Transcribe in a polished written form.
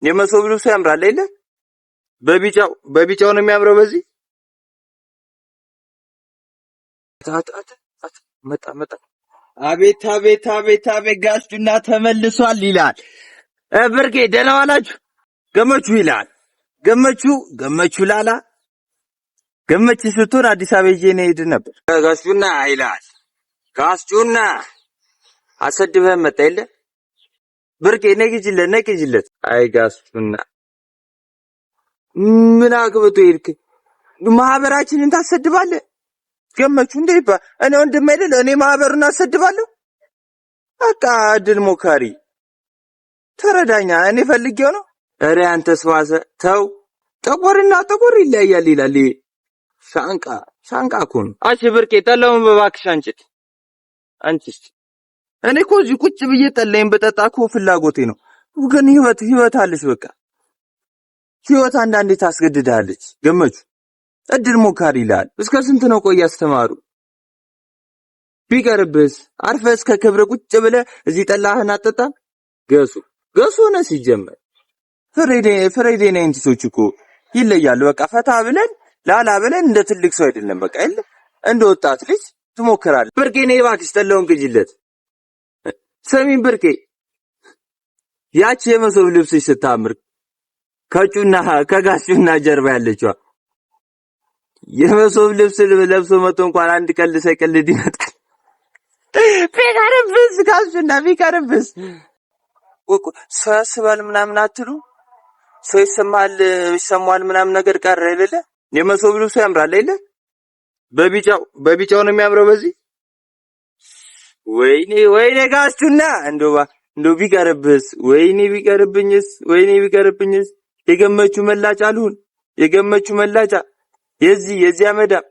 የመሶብ ልብሱ ያምራል አይደል? በቢጫው ነው የሚያምረው። በዚህ መጣ። አቤት ጋሽቱና ተመልሷል ይላል። ብርቄ ደህና ዋላችሁ ገመቹ ይላል። ገመቹ ላላ ገመች ስትሆን አዲስ አበባ ይዤ ነው ሄድ ነበር። ጋሽቱና ይላል። ጋሽቱና አሰድበህ መጣ የለ ብርቄ ነግጅለት። አይ ጋሽቱና ምን አግብቶ ሄድክ? ማህበራችንን ታሰድባለህ? ገመቹ እንዴ እኔ ወንድም አይደል? እኔ ማህበሩን አሰድባለሁ? በቃ እድል ሞካሪ ተረዳኛ። እኔ ፈልጌው ነው። ኧረ አንተስ ዋሰ ተው። ጠቆርና ጠቆር ይለያያል ይላል። ሻንቃ እኮ ነው። አሽ ብርቄ ጠላውን በባክሽ አንቺስ እኔ እኮ እዚህ ቁጭ ብዬ ጠላይን በጠጣ እኮ ፍላጎቴ ነው። ግን ህይወት አለች። በቃ ህይወት አንዳንዴ ታስገድዳለች። ገመቹ እድል ሞካሪ ይላል። እስከ ስንት ነው ቆይ ያስተማሩ? ቢቀርብስ አርፈህ እስከ ክብረ ቁጭ ብለህ እዚህ ጠላህን አጠጣም? ገሱ ነው ሲጀመር። ፍሬዴ ነኝ እንትሶች እኮ ይለያሉ። በቃ ፈታ ብለን ላላ ብለን እንደ ትልቅ ሰው አይደለም። በቃ እንደ ወጣት ልጅ ትሞክራለህ። ብርቄ ነኝ እባክሽ ጠላውን ግዢለት። ሰሚን ብርቄ ያቺ የመሶብ ልብስሽ ስታምር ከጋሽቱና ጀርባ ያለችዋ የመሶብ ልብስ ለብሶ መቶ እንኳን አንድ ቀልድ ሳይቀልድ ይመጣል። ቢቀርብስ ጋሽቱና ቢቀርብስ ሰው ያስባል ምናምን አትሉ? ሰው ይሰማል ምናምን ነገር ቀረ አይደለ? የመሶብ ልብሱ ያምራል አይደለ? በቢጫው ነው የሚያምረው። በዚህ ወይኔ ጋሽቱና እንደው ቢቀርብስ? ወይኔ ቢቀርብኝስ? የገመቹ መላጫ አልሁን። የገመቹ መላጫ የዚህ አመዳም